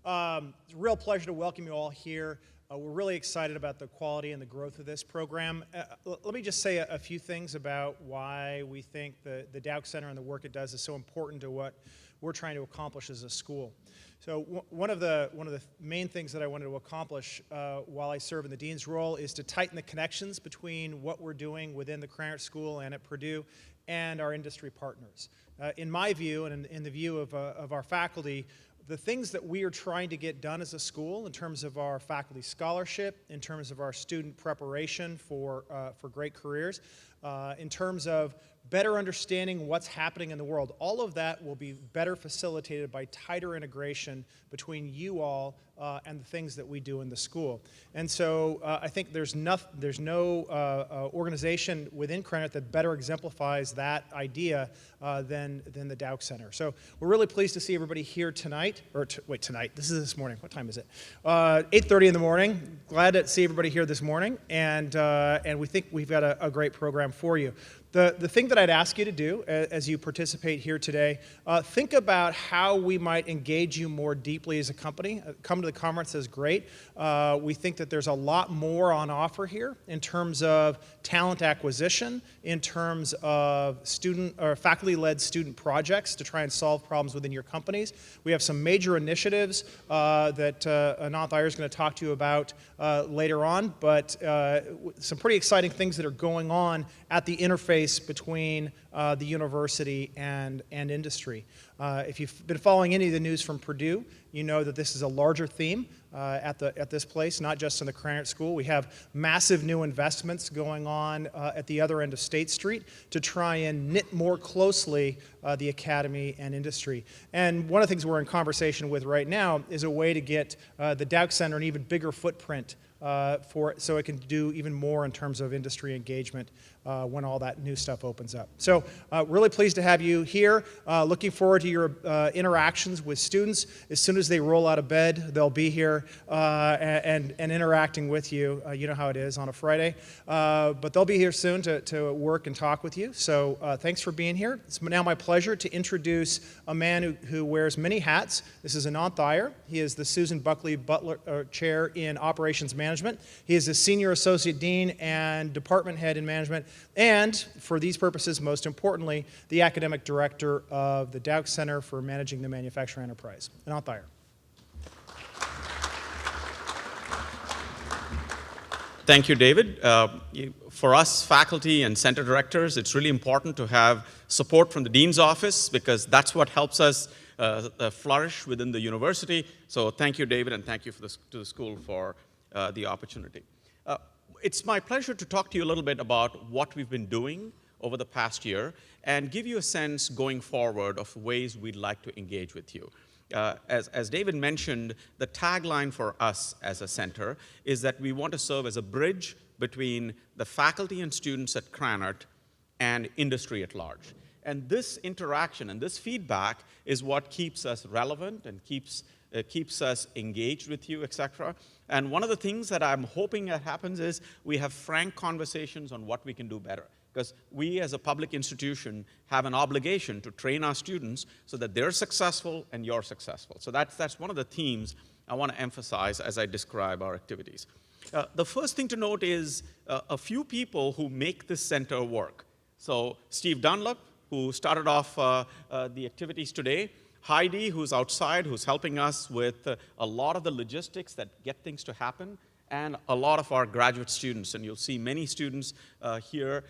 It's a real pleasure to welcome you all here. We're really excited about the quality and the growth of this program. Let me just say a few things about why we think the Dowk Center and the work it does is so important to what we're trying to accomplish as a school. So one of the main things that I wanted to accomplish while I serve in the dean's role is to tighten the connections between what we're doing within the Krannert School and at Purdue and our industry partners. In my view, and in the view of our faculty, the things that we are trying to get done as a school in terms of our faculty scholarship, in terms of our student preparation for great careers, in terms of better understanding what's happening in the world, all of that will be better facilitated by tighter integration between you all and the things that we do in the school. And so I think there's no organization within Krannert that better exemplifies that idea than the Dowk Center. So we're really pleased to see everybody here tonight, tonight, this morning, what time is it? 8:30 in the morning. Glad to see everybody here this morning, and we think we've got a great program for you. The thing that I'd ask you to do as you participate here today, think about how we might engage you more deeply as a company. Come to the conference is great. We think that there's a lot more on offer here in terms of talent acquisition, in terms of student or faculty-led student projects to try and solve problems within your companies. We have some major initiatives that Ananth Iyer is going to talk to you about later on, but some pretty exciting things that are going on at the interface between the university and industry. If you've been following any of the news from Purdue, you know that this is a larger theme at this place, not just in the Krannert School. We have massive new investments going on at the other end of State Street to try and knit more closely the academy and industry. And one of the things we're in conversation with right now is a way to get the Dowk Center an even bigger footprint so it can do even more in terms of industry engagement when all that new stuff opens up. So really pleased to have you here. Looking forward to your interactions with students. As soon as they roll out of bed, they'll be here and interacting with you. You know how it is on a Friday. But they'll be here soon to work and talk with you. So thanks for being here. It's now my pleasure to introduce a man who wears many hats. This is Ananth Iyer. He is the Susan Buckley Butler Chair in Operations Management. He is the Senior Associate Dean and Department Head in Management, and for these purposes, most importantly, the Academic Director of the Dowk Center for Managing the Manufacturing Enterprise. Ananth Iyer. Thank you, David. For us faculty and center directors, it's really important to have support from the Dean's office because that's what helps us flourish within the university. So thank you, David, and thank you to the school for the opportunity. It's my pleasure to talk to you a little bit about what we've been doing over the past year and give you a sense going forward of ways we'd like to engage with you. As David mentioned, the tagline for us as a center is that we want to serve as a bridge between the faculty and students at Krannert and industry at large. And this interaction and this feedback is what keeps us relevant and keeps us engaged with you, etc. And one of the things that I'm hoping that happens is we have frank conversations on what we can do better. Because we as a public institution have an obligation to train our students so that they're successful and you're successful. So that's one of the themes I want to emphasize as I describe our activities. The first thing to note is a few people who make this center work. So Steve Dunlop, who started off the activities today, Heidi, who's outside, who's helping us with a lot of the logistics that get things to happen, and a lot of our graduate students, and you'll see many students here.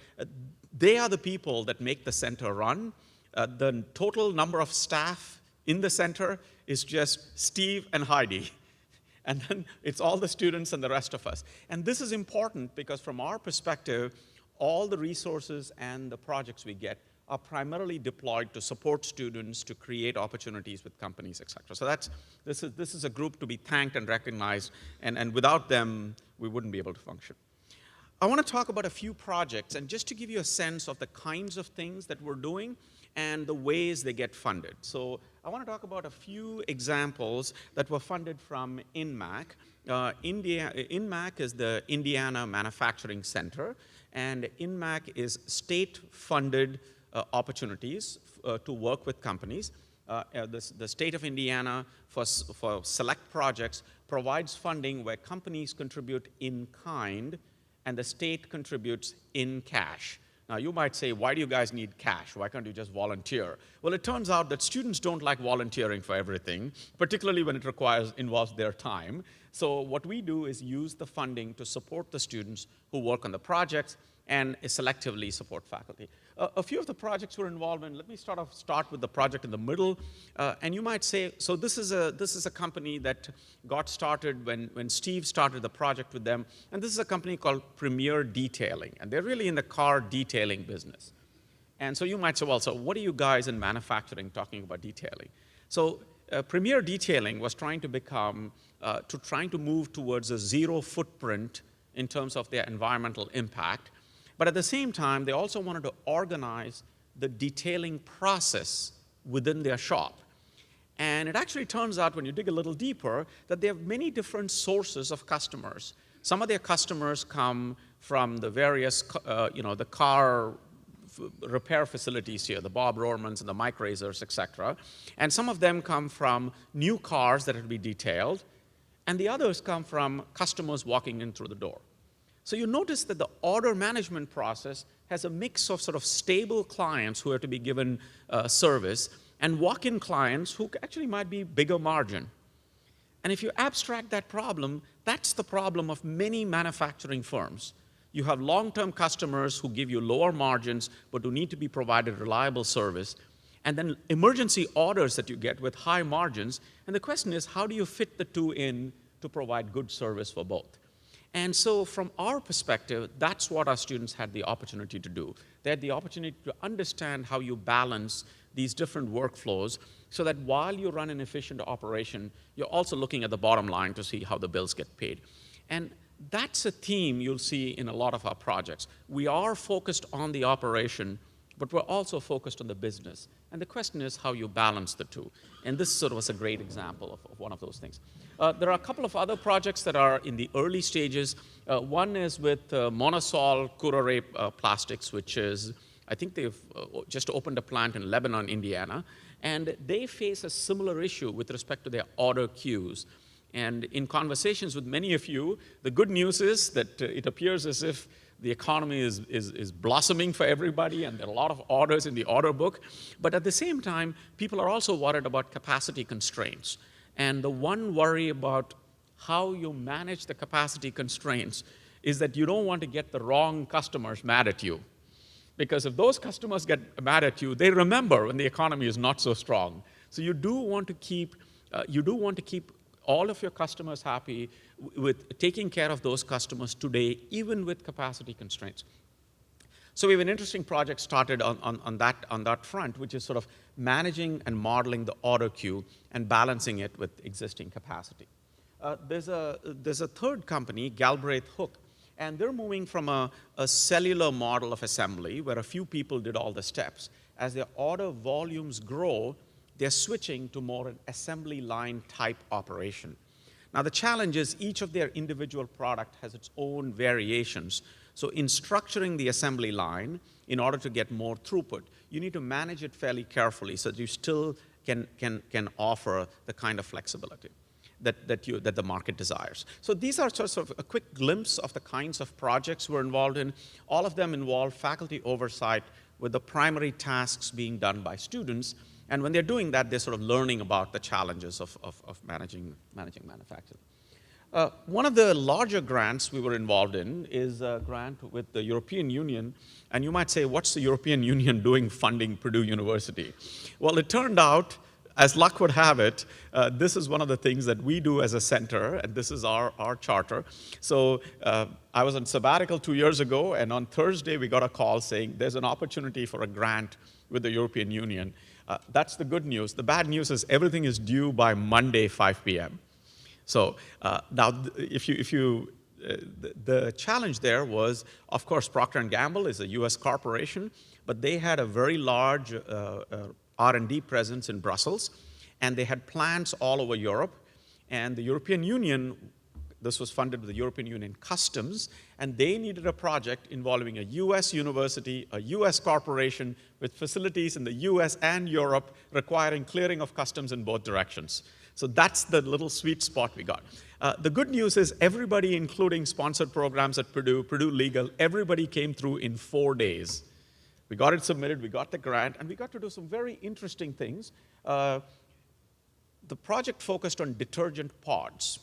They are the people that make the center run. The total number of staff in the center is just Steve and Heidi. And then it's all the students and the rest of us. And this is important because from our perspective, all the resources and the projects we get are primarily deployed to support students, to create opportunities with companies, et cetera. So this is a group to be thanked and recognized, and without them, we wouldn't be able to function. I want to talk about a few projects, and just to give you a sense of the kinds of things that we're doing and the ways they get funded. So I want to talk about a few examples that were funded from INMAC. INMAC is the Indiana Manufacturing Center, and INMAC is state-funded opportunities to work with companies. the state of Indiana, for select projects, provides funding where companies contribute in kind and the state contributes in cash. Now, you might say, why do you guys need cash? Why can't you just volunteer? Well, it turns out that students don't like volunteering for everything, particularly when it involves their time. So what we do is use the funding to support the students who work on the projects and selectively support faculty. A few of the projects we're involved in, let me start with the project in the middle. And you might say, so this is a company that got started when Steve started the project with them. And this is a company called Premier Detailing. And they're really in the car detailing business. And so you might say, well, so what are you guys in manufacturing talking about detailing? So Premier Detailing was trying to move towards a zero footprint in terms of their environmental impact. But at the same time, they also wanted to organize the detailing process within their shop. And it actually turns out, when you dig a little deeper, that they have many different sources of customers. Some of their customers come from the various, the car repair facilities here, the Bob Rohrmans and the Mike Razors, et cetera. And some of them come from new cars that have to be detailed. And the others come from customers walking in through the door. So you notice that the order management process has a mix of sort of stable clients who are to be given service and walk-in clients who actually might be bigger margin. And if you abstract that problem, that's the problem of many manufacturing firms. You have long-term customers who give you lower margins but who need to be provided reliable service, and then emergency orders that you get with high margins. And the question is, how do you fit the two in to provide good service for both? And so from our perspective, that's what our students had the opportunity to do. They had the opportunity to understand how you balance these different workflows so that while you run an efficient operation, you're also looking at the bottom line to see how the bills get paid. And that's a theme you'll see in a lot of our projects. We are focused on the operation, but we're also focused on the business. And the question is how you balance the two. And this sort of was a great example of one of those things. There are a couple of other projects that are in the early stages. One is with Monosol Curare Plastics, which is, I think they've just opened a plant in Lebanon, Indiana. And they face a similar issue with respect to their order queues. And in conversations with many of you, the good news is that it appears as if the economy is blossoming for everybody, and there are a lot of orders in the order book. But at the same time, people are also worried about capacity constraints. And the one worry about how you manage the capacity constraints is that you don't want to get the wrong customers mad at you. Because if those customers get mad at you, they remember when the economy is not so strong. So you do want to keep all of your customers happy with taking care of those customers today, even with capacity constraints. So we have an interesting project started on that front, which is sort of managing and modeling the order queue and balancing it with existing capacity. There's a third company, Galbraith Hook, and they're moving from a cellular model of assembly where a few people did all the steps. As their order volumes grow, they're switching to more an assembly line type operation. Now the challenge is each of their individual product has its own variations. So in structuring the assembly line, in order to get more throughput, you need to manage it fairly carefully so that you still can offer the kind of flexibility that the market desires. So these are sort of a quick glimpse of the kinds of projects we're involved in. All of them involve faculty oversight with the primary tasks being done by students. And when they're doing that, they're sort of learning about the challenges of managing manufacturing. One of the larger grants we were involved in is a grant with the European Union. And you might say, what's the European Union doing funding Purdue University? Well, it turned out, as luck would have it, this is one of the things that we do as a center, and this is our charter. So I was on sabbatical 2 years ago, and on Thursday we got a call saying there's an opportunity for a grant with the European Union. That's the good news. The bad news is everything is due by Monday, 5 p.m. So now, the challenge there was, of course, Procter & Gamble is a U.S. corporation, but they had a very large R&D presence in Brussels, and they had plants all over Europe. And the European Union, This was funded by the European Union Customs, and they needed a project involving a US university, a US corporation with facilities in the US and Europe requiring clearing of customs in both directions. So that's the little sweet spot we got. The good news is everybody, including sponsored programs at Purdue, Purdue Legal, everybody came through in 4 days. We got it submitted, we got the grant, and we got to do some very interesting things. The project focused on detergent pods.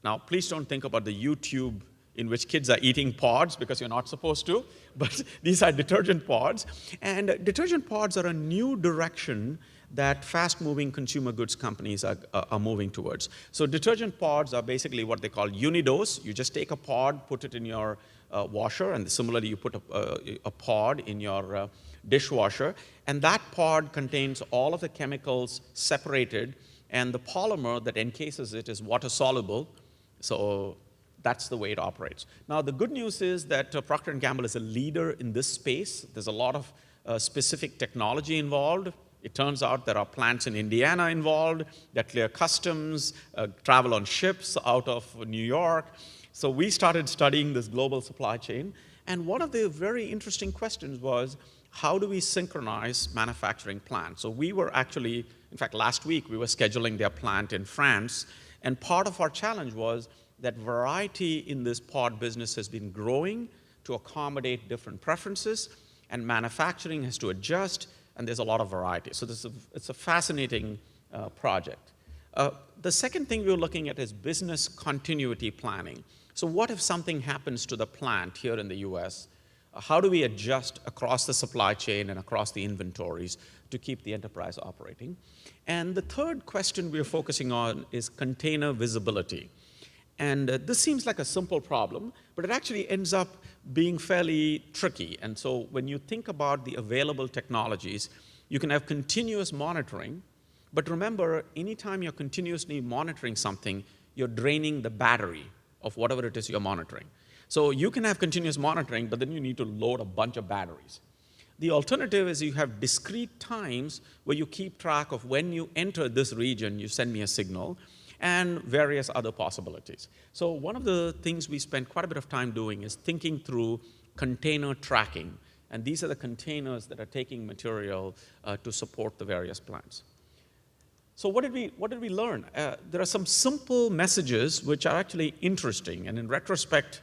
Now, please don't think about the YouTube in which kids are eating pods, because you're not supposed to, but these are detergent pods. And detergent pods are a new direction that fast-moving consumer goods companies are moving towards. So detergent pods are basically what they call unidose. You just take a pod, put it in your washer, and similarly you put a pod in your dishwasher, and that pod contains all of the chemicals separated, and the polymer that encases it is water-soluble, so that's the way it operates. Now, the good news is that Procter & Gamble is a leader in this space. There's a lot of specific technology involved. It turns out there are plants in Indiana involved that clear customs, travel on ships out of New York. So we started studying this global supply chain, and one of the very interesting questions was, how do we synchronize manufacturing plants? So we were actually, in fact, last week we were scheduling their plant in France, and part of our challenge was that variety in this pod business has been growing to accommodate different preferences, and manufacturing has to adjust, and there's a lot of variety. So it's a fascinating project. The second thing we were looking at is business continuity planning. So what if something happens to the plant here in the US? How do we adjust across the supply chain and across the inventories to keep the enterprise operating? And the third question we're focusing on is container visibility. And this seems like a simple problem, but it actually ends up being fairly tricky. And so when you think about the available technologies, you can have continuous monitoring, but remember, anytime you're continuously monitoring something, you're draining the battery of whatever it is you're monitoring. So you can have continuous monitoring, but then you need to load a bunch of batteries. The alternative is you have discrete times where you keep track of when you enter this region, you send me a signal, and various other possibilities. So one of the things we spent quite a bit of time doing is thinking through container tracking. And these are the containers that are taking material to support the various plants. So what did we learn? There are some simple messages which are actually interesting. And in retrospect,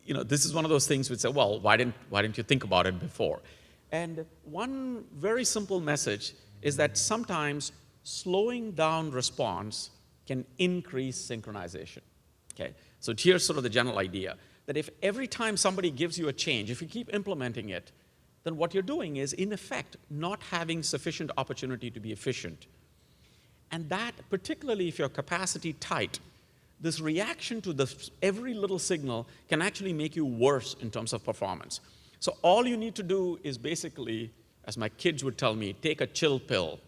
this is one of those things we say, well, why didn't you think about it before? And one very simple message is that sometimes slowing down response can increase synchronization. Okay? So here's sort of the general idea, that if every time somebody gives you a change, if you keep implementing it, then what you're doing is, in effect, not having sufficient opportunity to be efficient. And that, particularly if you're capacity tight, this reaction to every little signal can actually make you worse in terms of performance. So all you need to do is basically, as my kids would tell me, take a chill pill,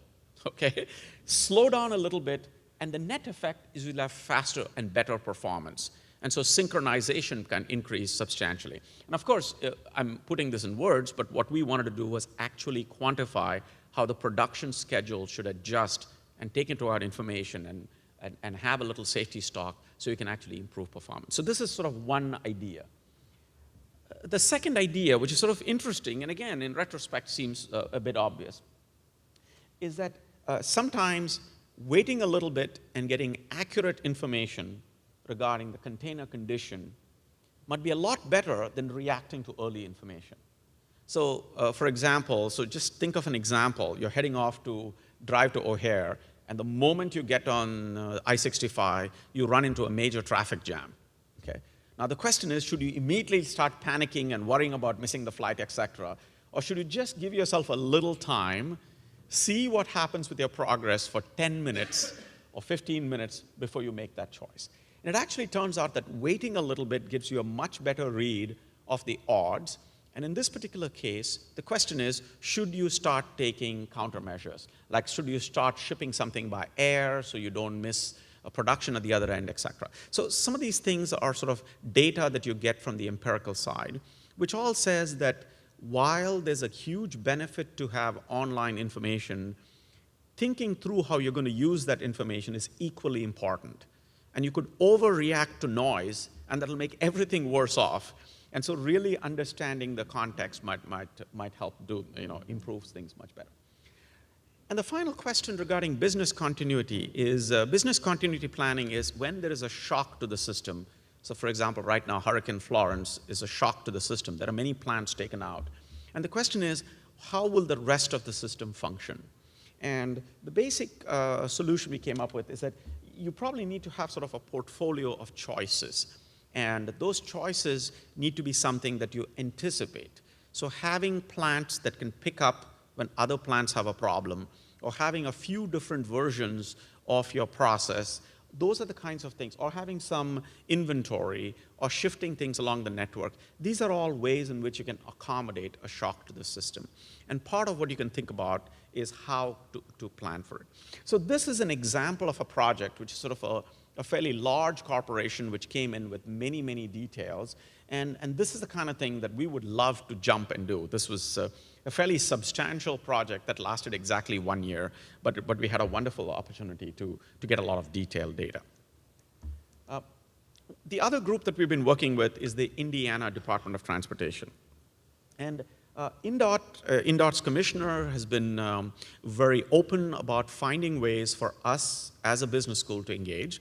okay? Slow down a little bit, and the net effect is you'll have faster and better performance. And so synchronization can increase substantially. And of course, I'm putting this in words, but what we wanted to do was actually quantify how the production schedule should adjust and take into account information and have a little safety stock so you can actually improve performance. So this is sort of one idea. The second idea, which is sort of interesting, and again, in retrospect seems a bit obvious, is that sometimes waiting a little bit and getting accurate information regarding the container condition might be a lot better than reacting to early information. So for example, so just think of an example. You're heading off to drive to O'Hare, and the moment you get on I-65, you run into a major traffic jam. Okay? Now the question is, should you immediately start panicking and worrying about missing the flight, et cetera, or should you just give yourself a little time, see what happens with your progress for 10 minutes or 15 minutes before you make that choice? And it actually turns out that waiting a little bit gives you a much better read of the odds. And in this particular case, the question is, should you start taking countermeasures? Like, should you start shipping something by air so you don't miss a production at the other end, et cetera? So some of these things are sort of data that you get from the empirical side, which all says that while there's a huge benefit to have online information, thinking through how you're going to use that information is equally important. and you could overreact to noise, and that'll make everything worse off. And so really understanding the context might help improves things much better. And the final question regarding business continuity is, business continuity planning is when there is a shock to the system. So for example, right now, Hurricane Florence is a shock to the system. There are many plants taken out. And the question is, how will the rest of the system function? And the basic solution we came up with is that you probably need to have sort of a portfolio of choices. And those choices need to be something that you anticipate. So having plants that can pick up when other plants have a problem, or having a few different versions of your process, those are the kinds of things, or having some inventory, or shifting things along the network. These are all ways in which you can accommodate a shock to the system. And part of what you can think about is how to plan for it. So this is an example of a project which is sort of a fairly large corporation which came in with many, many details. And this is the kind of thing that we would love to jump and do. This was a fairly substantial project that lasted exactly 1 year, but we had a wonderful opportunity to get a lot of detailed data. The other group that we've been working with is the Indiana Department of Transportation. And INDOT's commissioner has been very open about finding ways for us as a business school to engage.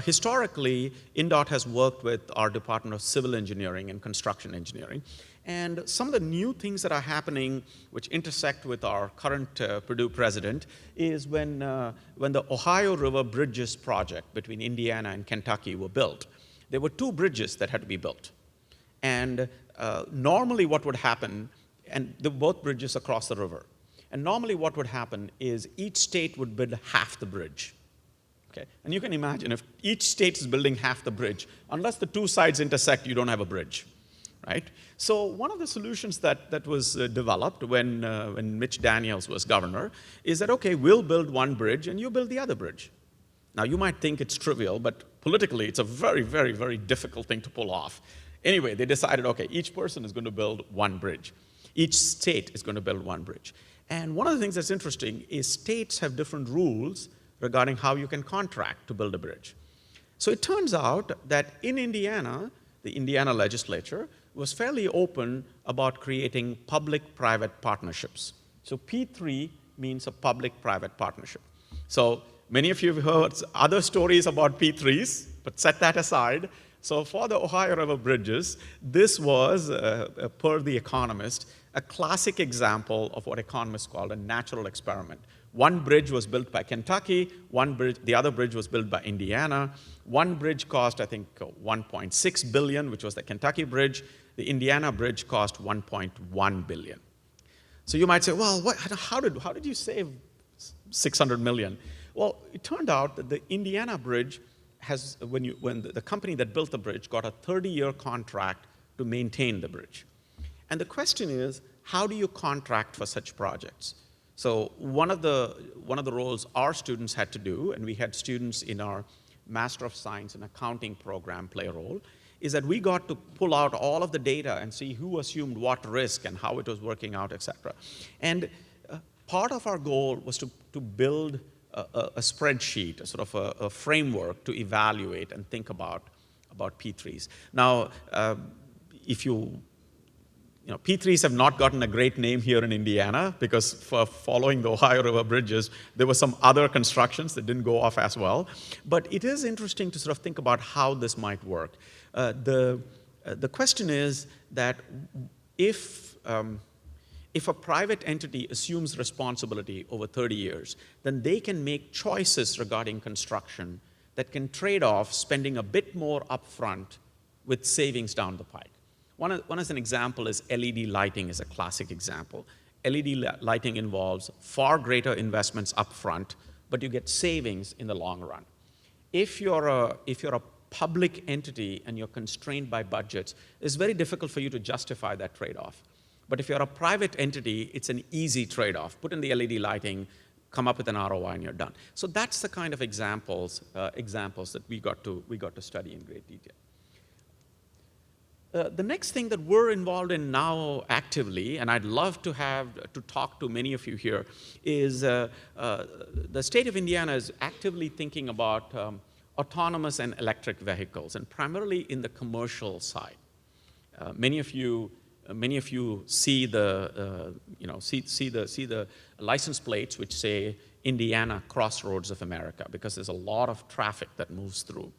Historically, INDOT has worked with our Department of Civil Engineering and Construction Engineering. And some of the new things that are happening, which intersect with our current Purdue president, is when the Ohio River Bridges project between Indiana and Kentucky were built, there were 2 bridges that had to be built. And normally what would happen, and they're both bridges across the river, and normally what would happen is each state would build half the bridge. Okay? And you can imagine if each state is building half the bridge, unless the 2 sides intersect, you don't have a bridge. Right? So one of the solutions that was developed when Mitch Daniels was governor is that, okay, we'll build one bridge and you build the other bridge. Now, you might think it's trivial, but politically, it's a very, very, very difficult thing to pull off. Anyway, they decided, okay, each person is going to build one bridge. Each state is going to build one bridge. And one of the things that's interesting is states have different rules regarding how you can contract to build a bridge. So it turns out that in Indiana, the Indiana legislature was fairly open about creating public-private partnerships. So P3 means a public-private partnership. So many of you have heard other stories about P3s, but set that aside. So for the Ohio River Bridges, this was, per The Economist, a classic example of what economists call a natural experiment. One bridge was built by Kentucky, the other bridge was built by Indiana. One bridge cost, I think, $1.6 billion, which was the Kentucky bridge. The Indiana bridge cost $1.1 billion. So you might say, well, how did you save $600 million? Well, it turned out that the Indiana bridge has, when the company that built the bridge got a 30-year contract to maintain the bridge. And the question is, how do you contract for such projects? So one of the roles our students had to do, and we had students in our Master of Science and Accounting program play a role, is that we got to pull out all of the data and see who assumed what risk and how it was working out, et cetera. And part of our goal was to build a spreadsheet, a sort of a framework to evaluate and think about P3s. Now, P3s have not gotten a great name here in Indiana because for following the Ohio River Bridges, there were some other constructions that didn't go off as well. But it is interesting to sort of think about how this might work. The question is that if a private entity assumes responsibility over 30 years, then they can make choices regarding construction that can trade off spending a bit more upfront with savings down the pike. One as an example is LED lighting is a classic example. LED lighting involves far greater investments upfront, but you get savings in the long run. If you're a public entity and you're constrained by budgets, it's very difficult for you to justify that trade-off. But if you're a private entity, it's an easy trade-off. Put in the LED lighting, come up with an ROI, and you're done. So that's the kind of examples that we got to study in great detail. The next thing that we're involved in now actively, and I'd love to talk to many of you here, is the state of Indiana is actively thinking about autonomous and electric vehicles, and primarily in the commercial side. Many of you see the see the license plates which say Indiana Crossroads of America, because there's a lot of traffic that moves through.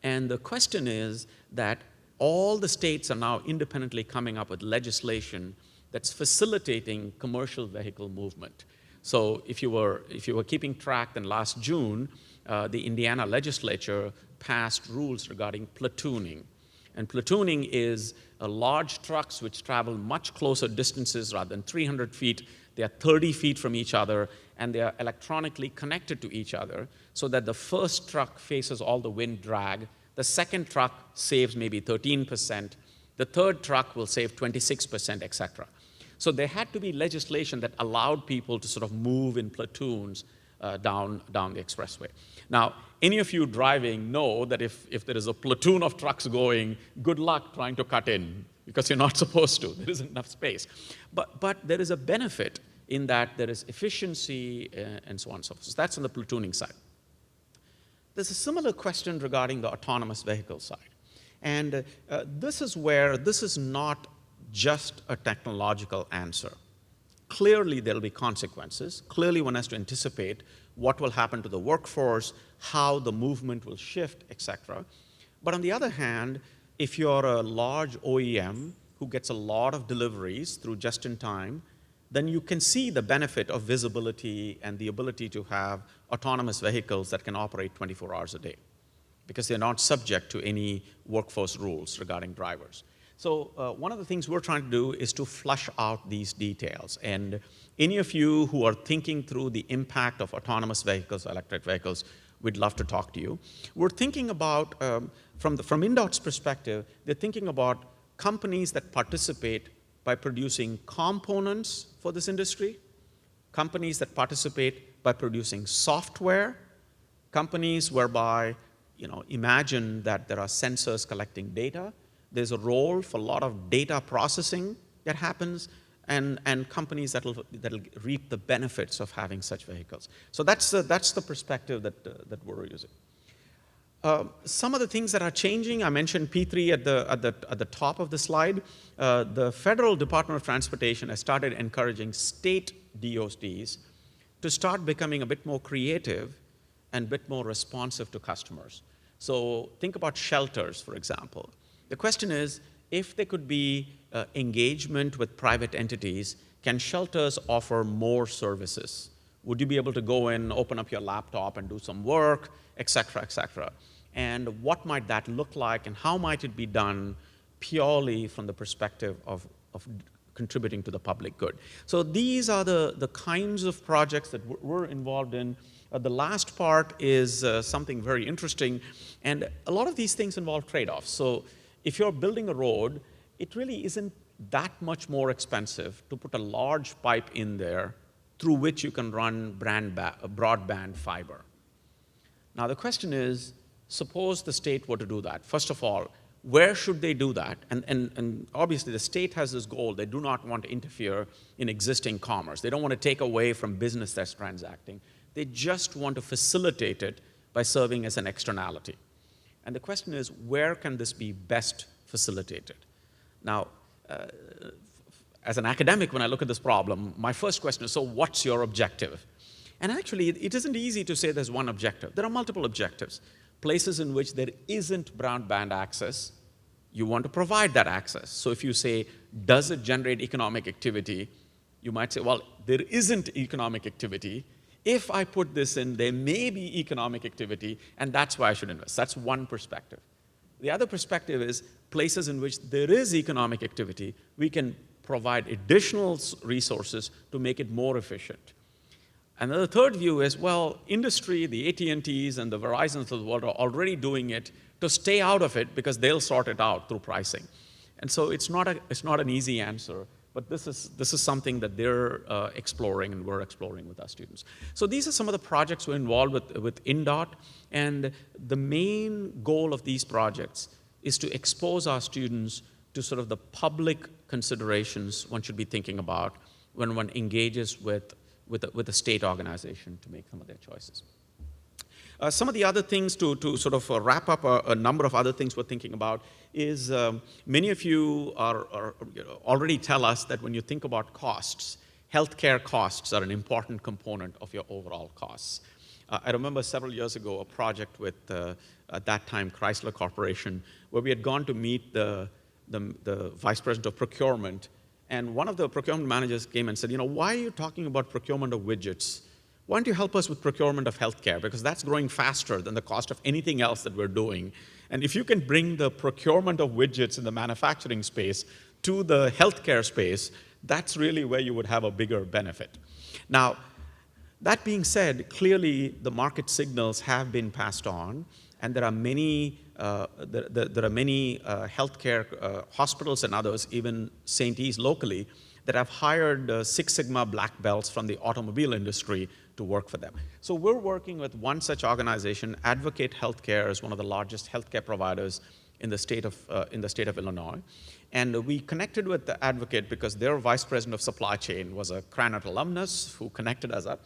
And the question is that all the states are now independently coming up with legislation that's facilitating commercial vehicle movement. So if you were keeping track, then last June, the Indiana legislature passed rules regarding platooning. And platooning is large trucks which travel much closer distances rather than 300 feet. They are 30 feet from each other, and they are electronically connected to each other so that the first truck faces all the wind drag, the second truck saves maybe 13%, the third truck will save 26%, et cetera. So there had to be legislation that allowed people to sort of move in platoons down the expressway. Now, any of you driving know that if there is a platoon of trucks going, good luck trying to cut in, because you're not supposed to. There isn't enough space. But there is a benefit in that there is efficiency and so on and so forth. So that's on the platooning side. There's a similar question regarding the autonomous vehicle side. And this is not just a technological answer. Clearly, there'll be consequences. Clearly, one has to anticipate what will happen to the workforce, how the movement will shift, et cetera. But on the other hand, if you're a large OEM who gets a lot of deliveries through just-in-time, then you can see the benefit of visibility and the ability to have autonomous vehicles that can operate 24 hours a day, because they're not subject to any workforce rules regarding drivers. So one of the things we're trying to do is to flush out these details. And any of you who are thinking through the impact of autonomous vehicles, electric vehicles, we'd love to talk to you. We're thinking about, from INDOT's perspective, they're thinking about companies that participate by producing components for this industry, companies that participate by producing software, companies whereby, imagine that there are sensors collecting data. There's a role for a lot of data processing that happens, and companies that'll reap the benefits of having such vehicles. So that's the perspective that we're using. Some of the things that are changing, I mentioned P3 at the top of the slide. The Federal Department of Transportation has started encouraging state DOTs to start becoming a bit more creative and a bit more responsive to customers. So think about shelters, for example. The question is, if there could be engagement with private entities, can shelters offer more services? Would you be able to go in, open up your laptop and do some work, et cetera, et cetera? And what might that look like, and how might it be done purely from the perspective of contributing to the public good? So these are the kinds of projects that we're involved in. The last part is something very interesting, and a lot of these things involve trade-offs. So if you're building a road, it really isn't that much more expensive to put a large pipe in there through which you can run broadband fiber. Now the question is, suppose the state were to do that. First of all, where should they do that? And obviously the state has this goal. They do not want to interfere in existing commerce. They don't want to take away from business that's transacting. They just want to facilitate it by serving as an externality. And the question is, where can this be best facilitated? Now, as an academic, when I look at this problem, my first question is, so what's your objective? And actually, it isn't easy to say there's one objective. There are multiple objectives. Places in which there isn't broadband access, you want to provide that access. So if you say, does it generate economic activity? You might say, well, there isn't economic activity. If I put this in, there may be economic activity, and that's why I should invest. That's one perspective. The other perspective is places in which there is economic activity, we can provide additional resources to make it more efficient. And the third view is, well, industry, the AT&Ts and the Verizons of the world are already doing it to stay out of it because they'll sort it out through pricing. And so it's not an easy answer, but this is something that they're exploring and we're exploring with our students. So these are some of the projects we're involved with INDOT, and the main goal of these projects is to expose our students to sort of the public considerations one should be thinking about when one engages with a state organization to make some of their choices. Some of the other things to sort of wrap up a number of other things we're thinking about is many of you are already tell us that when you think about costs, healthcare costs are an important component of your overall costs. I remember several years ago a project with, at that time, Chrysler Corporation, where we had gone to meet the vice president of procurement, and one of the procurement managers came and said, why are you talking about procurement of widgets? Why don't you help us with procurement of healthcare? Because that's growing faster than the cost of anything else that we're doing. And if you can bring the procurement of widgets in the manufacturing space to the healthcare space, that's really where you would have a bigger benefit. Now, that being said, clearly the market signals have been passed on, and there are many healthcare hospitals and others, even St. E's locally, that have hired Six Sigma black belts from the automobile industry to work for them. So we're working with one such organization. Advocate Healthcare is one of the largest healthcare providers in the state of Illinois. And we connected with the Advocate because their vice president of supply chain was a Krannert alumnus who connected us up.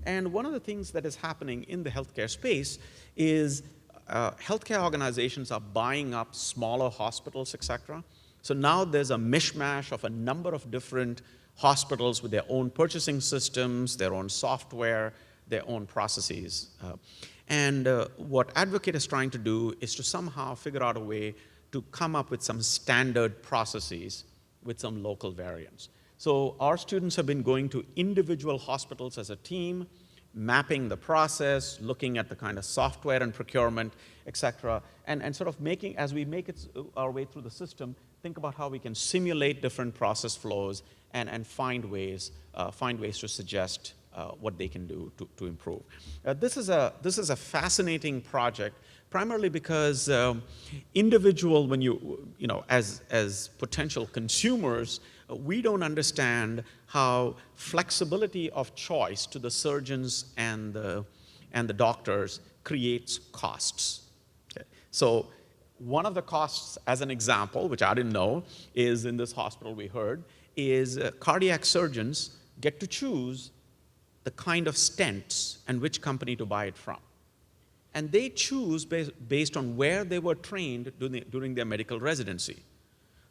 And one of the things that is happening in the healthcare space is healthcare organizations are buying up smaller hospitals, et cetera. So now there's a mishmash of a number of different hospitals with their own purchasing systems, their own software, their own processes. And what Advocate is trying to do is to somehow figure out a way to come up with some standard processes with some local variants. So our students have been going to individual hospitals as a team, mapping the process, looking at the kind of software and procurement, et cetera, and sort of making, as we make our way through the system, think about how we can simulate different process flows and find ways to suggest what they can do to improve. This is a fascinating project, primarily because individual, when as potential consumers, we don't understand how flexibility of choice to the surgeons and the doctors creates costs. Okay. So one of the costs, as an example, which I didn't know, is in this hospital we heard, is cardiac surgeons get to choose the kind of stents and which company to buy it from. And they choose based on where they were trained during their medical residency.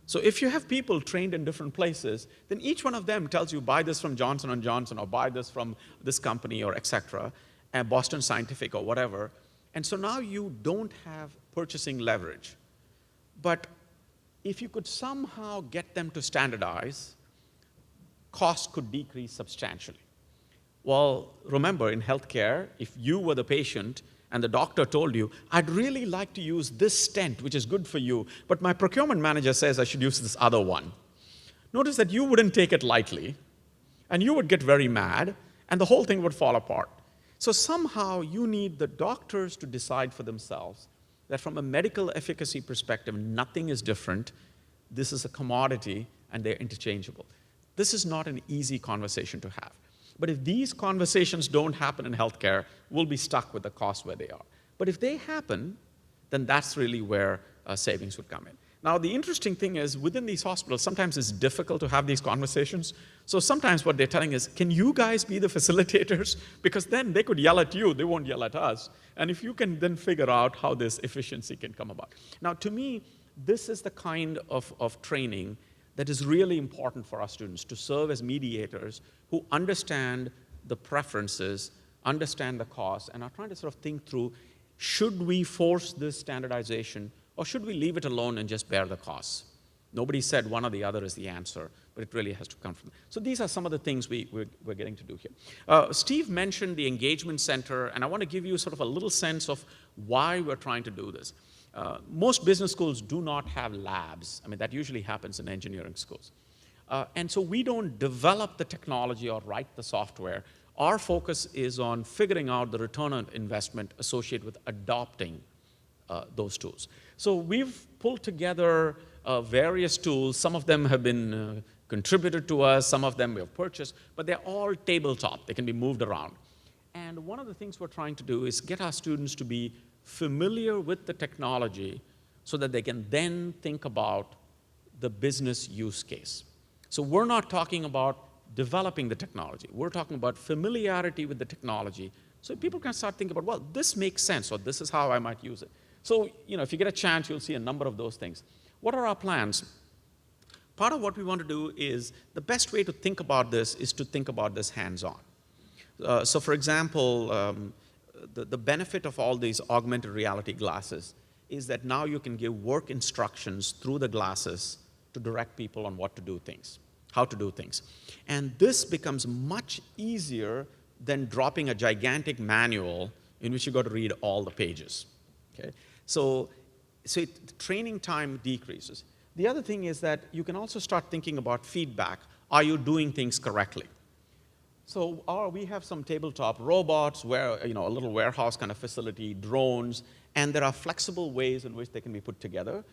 So if you have people trained in different places, then each one of them tells you, buy this from Johnson & Johnson, or buy this from this company, or et cetera, and Boston Scientific, or whatever. And so now you don't have purchasing leverage. But if you could somehow get them to standardize, costs could decrease substantially. Well, remember, in healthcare, if you were the patient and the doctor told you, I'd really like to use this stent, which is good for you, but my procurement manager says I should use this other one. Notice that you wouldn't take it lightly, and you would get very mad, and the whole thing would fall apart. So somehow you need the doctors to decide for themselves that from a medical efficacy perspective, nothing is different. This is a commodity, and they're interchangeable. This is not an easy conversation to have. But if these conversations don't happen in healthcare, we'll be stuck with the cost where they are. But if they happen, then that's really where savings would come in. Now, the interesting thing is, within these hospitals, sometimes it's difficult to have these conversations. So sometimes what they're telling is, can you guys be the facilitators? Because then they could yell at you, they won't yell at us. And if you can then figure out how this efficiency can come about. Now, to me, this is the kind of training that is really important for our students, to serve as mediators who understand the preferences, understand the costs, and are trying to sort of think through, should we force this standardization, or should we leave it alone and just bear the costs? Nobody said one or the other is the answer, but it really has to come from. So these are some of the things we're getting to do here. Steve mentioned the engagement center, and I want to give you sort of a little sense of why we're trying to do this. Most business schools do not have labs. I mean, that usually happens in engineering schools. And so we don't develop the technology or write the software. Our focus is on figuring out the return on investment associated with adopting those tools. So we've pulled together various tools. Some of them have been contributed to us, some of them we have purchased, but they're all tabletop. They can be moved around. And one of the things we're trying to do is get our students to be familiar with the technology so that they can then think about the business use case. So we're not talking about developing the technology. We're talking about familiarity with the technology So people can start thinking about, well, this makes sense, or this is how I might use it. So, if you get a chance, you'll see a number of those things. What are our plans? Part of what we want to do is, the best way to think about this is to think about this hands-on. So for example, the benefit of all these augmented reality glasses is that now you can give work instructions through the glasses to direct people on what to do things, how to do things. And this becomes much easier than dropping a gigantic manual in which you got to read all the pages. Okay? So the training time decreases. The other thing is that you can also start thinking about feedback. Are you doing things correctly? So we have some tabletop robots, where a little warehouse kind of facility, drones, and there are flexible ways in which they can be put together.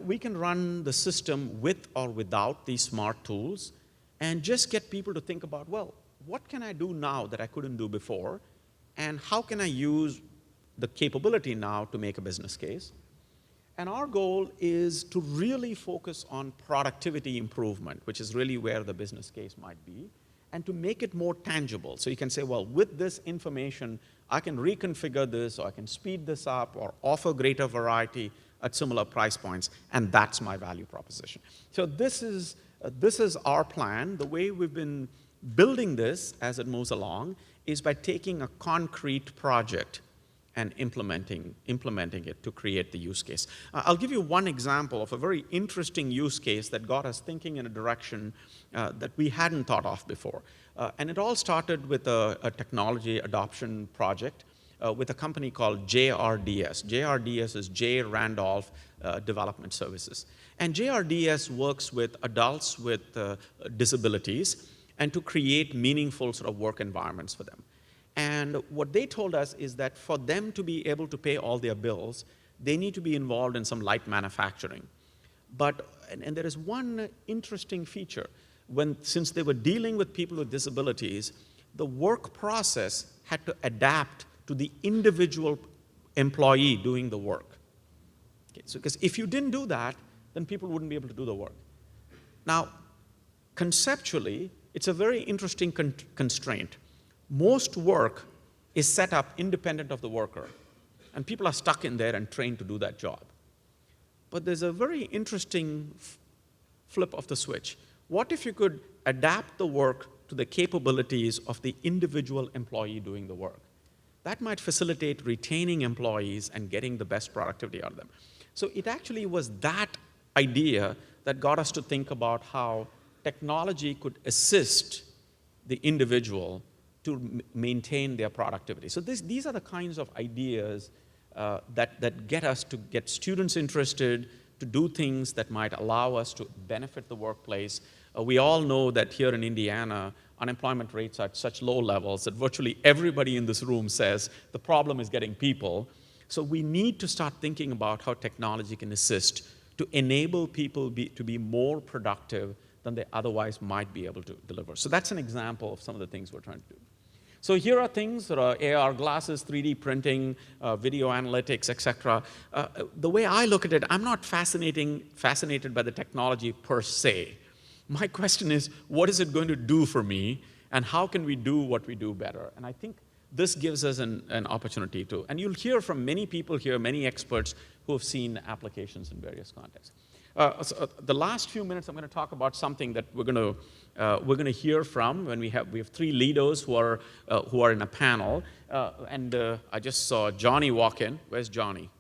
We can run the system with or without these smart tools, and just get people to think about, well, what can I do now that I couldn't do before, and how can I use the capability now to make a business case? And our goal is to really focus on productivity improvement, which is really where the business case might be, and to make it more tangible. So you can say, well, with this information, I can reconfigure this, or I can speed this up, or offer greater variety at similar price points, and that's my value proposition. So this is our plan. The way we've been building this as it moves along is by taking a concrete project and implementing it to create the use case. I'll give you one example of a very interesting use case that got us thinking in a direction that we hadn't thought of before. And it all started with a technology adoption project with a company called JRDS. JRDS is J. Randolph Development Services. And JRDS works with adults with disabilities and to create meaningful sort of work environments for them. And what they told us is that for them to be able to pay all their bills, they need to be involved in some light manufacturing. And there is one interesting feature. Since they were dealing with people with disabilities, the work process had to adapt to the individual employee doing the work. Okay, so because if you didn't do that, then people wouldn't be able to do the work. Now, conceptually, it's a very interesting constraint. Most work is set up independent of the worker, and people are stuck in there and trained to do that job. But there's a very interesting flip of the switch. What if you could adapt the work to the capabilities of the individual employee doing the work? That might facilitate retaining employees and getting the best productivity out of them. So it actually was that idea that got us to think about how technology could assist the individual to maintain their productivity. So these are the kinds of ideas that get us to get students interested, to do things that might allow us to benefit the workplace. We all know that here in Indiana, unemployment rates are at such low levels that virtually everybody in this room says the problem is getting people. So we need to start thinking about how technology can assist to enable people to be more productive than they otherwise might be able to deliver. So that's an example of some of the things we're trying to do. So here are things that are AR glasses, 3D printing, video analytics, et cetera. The way I look at it, I'm not fascinated by the technology per se. My question is, what is it going to do for me, and how can we do what we do better? And I think this gives us an opportunity to. And you'll hear from many people here, many experts who have seen applications in various contexts. So the last few minutes, I'm going to talk about something that we're going to hear from when we have three leaders who are in a panel. I just saw Johnny walk in. Where's Johnny?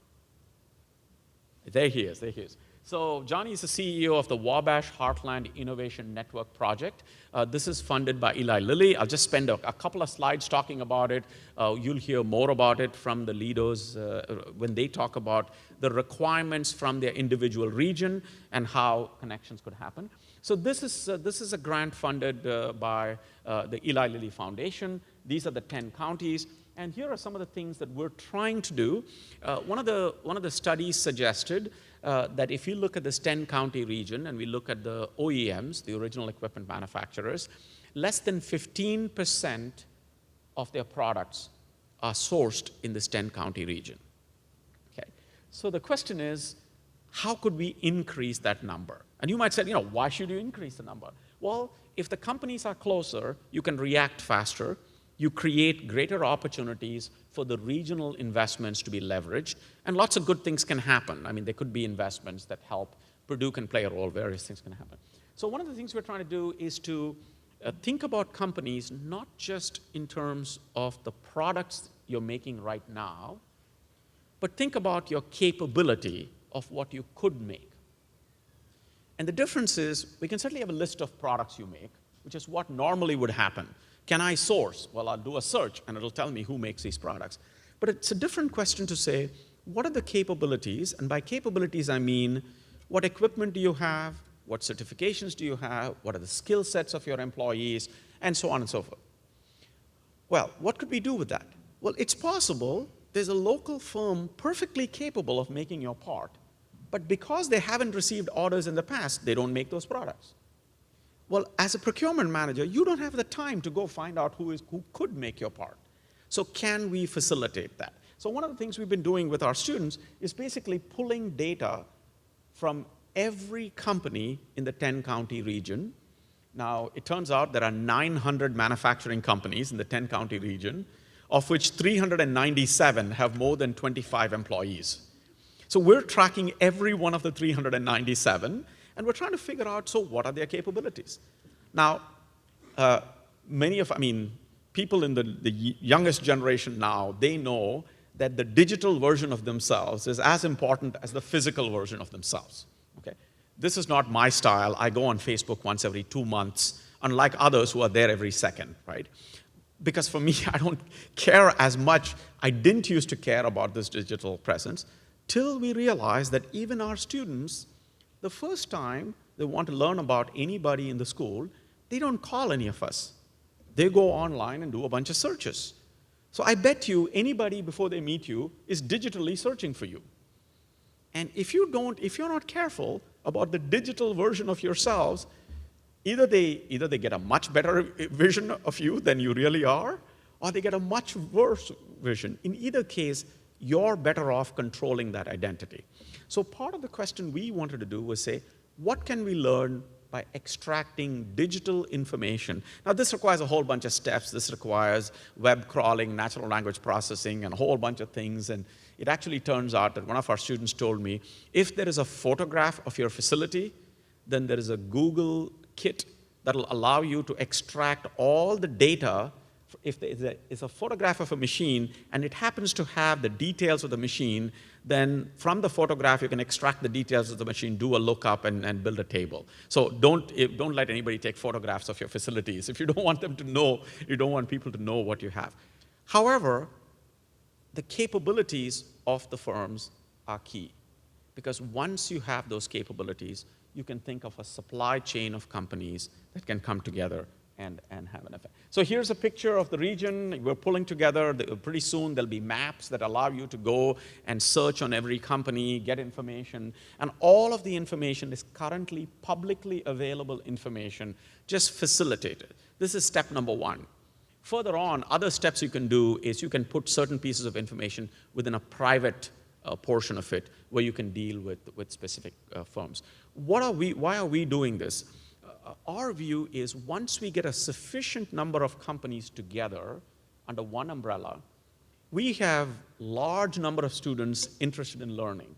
There he is. There he is. So Johnny is the CEO of the Wabash Heartland Innovation Network Project. This is funded by Eli Lilly. I'll just spend a couple of slides talking about it. You'll hear more about it from the leaders when they talk about the requirements from their individual region and how connections could happen. So this is a grant funded by the Eli Lilly Foundation. These are the 10 counties. And here are some of the things that we're trying to do. One of the studies suggested that if you look at this 10-county region and we look at the OEMs, the original equipment manufacturers, less than 15% of their products are sourced in this 10-county region. Okay. So the question is, how could we increase that number? And you might say, why should you increase the number? Well, if the companies are closer, you can react faster. you create greater opportunities for the regional investments to be leveraged, and lots of good things can happen. I mean, there could be investments that help. Purdue can play a role, various things can happen. So one of the things we're trying to do is to think about companies not just in terms of the products you're making right now, but think about your capability of what you could make. And the difference is, we can certainly have a list of products you make, which is what normally would happen. Can I source? Well, I'll do a search, and it'll tell me who makes these products. But it's a different question to say, what are the capabilities? And by capabilities, I mean, what equipment do you have? What certifications do you have? What are the skill sets of your employees? And so on and so forth. Well, what could we do with that? Well, it's possible there's a local firm perfectly capable of making your part, but because they haven't received orders in the past, they don't make those products. Well, as a procurement manager, you don't have the time to go find out who could make your part. So can we facilitate that? So one of the things we've been doing with our students is basically pulling data from every company in the 10-county region. Now, it turns out there are 900 manufacturing companies in the 10-county region, of which 397 have more than 25 employees. So we're tracking every one of the 397, and we're trying to figure out, so what are their capabilities? Now, people in the youngest generation now, they know that the digital version of themselves is as important as the physical version of themselves. Okay? This is not my style. I go on Facebook once every 2 months, unlike others who are there every second, right? Because for me, I don't care as much. I didn't used to care about this digital presence till we realized that even our students, the first time they want to learn about anybody in the school, they don't call any of us. They go online and do a bunch of searches. So I bet you anybody before they meet you is digitally searching for you. And if you're not careful about the digital version of yourselves, either they get a much better vision of you than you really are, or they get a much worse vision. In either case, you're better off controlling that identity. So part of the question we wanted to do was say, what can we learn by extracting digital information? Now, this requires a whole bunch of steps. This requires web crawling, natural language processing, and a whole bunch of things. And it actually turns out that one of our students told me, if there is a photograph of your facility, then there is a Google kit that will allow you to extract all the data. If there is a photograph of a machine and it happens to have the details of the machine, then from the photograph you can extract the details of the machine, do a lookup, and build a table. So don't let anybody take photographs of your facilities. If you don't want them to know, you don't want people to know what you have. However, the capabilities of the firms are key, because once you have those capabilities, you can think of a supply chain of companies that can come together and have an effect. So here's a picture of the region. We're pulling together. Pretty soon there'll be maps that allow you to go and search on every company, get information, and all of the information is currently publicly available information, just facilitated. This is step number one. Further on, other steps you can do is you can put certain pieces of information within a private portion of it where you can deal with specific firms. Why are we doing this? Our view is once we get a sufficient number of companies together under one umbrella, we have large number of students interested in learning.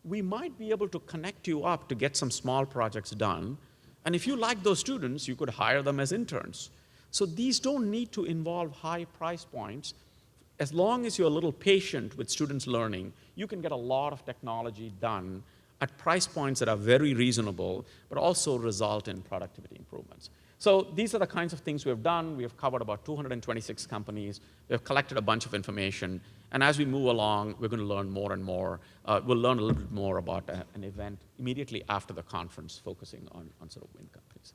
We might be able to connect you up to get some small projects done, and if you like those students, you could hire them as interns. So these don't need to involve high price points. As long as you're a little patient with students learning, you can get a lot of technology done at price points that are very reasonable, but also result in productivity improvements. So these are the kinds of things we have done. We have covered about 226 companies. We have collected a bunch of information. And as we move along, we're going to learn more and more. We'll learn a little bit more about an event immediately after the conference focusing on sort of win companies.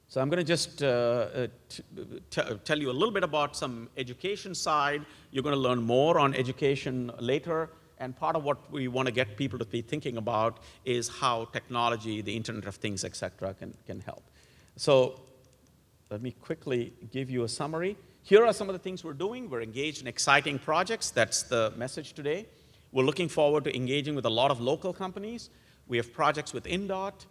So I'm going to just tell you a little bit about some education side. You're going to learn more on education later. And part of what we want to get people to be thinking about is how technology, the Internet of Things, et cetera, can help. So let me quickly give you a summary. Here are some of the things we're doing. We're engaged in exciting projects. That's the message today. We're looking forward to engaging with a lot of local companies. We have projects with INDOT.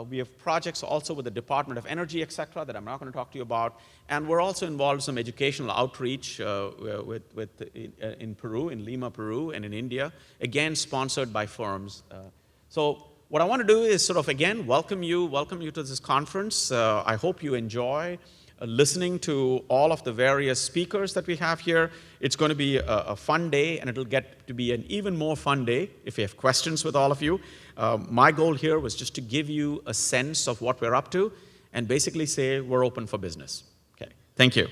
We have projects also with the Department of Energy, et cetera, that I'm not going to talk to you about. And we're also involved in some educational outreach in Peru, in Lima, Peru, and in India, again, sponsored by firms. So what I want to do is sort of, again, welcome you to this conference. I hope you enjoy listening to all of the various speakers that we have here. It's going to be a fun day, and it'll get to be an even more fun day if you have questions with all of you. My goal here was just to give you a sense of what we're up to and basically say we're open for business. Okay, thank you.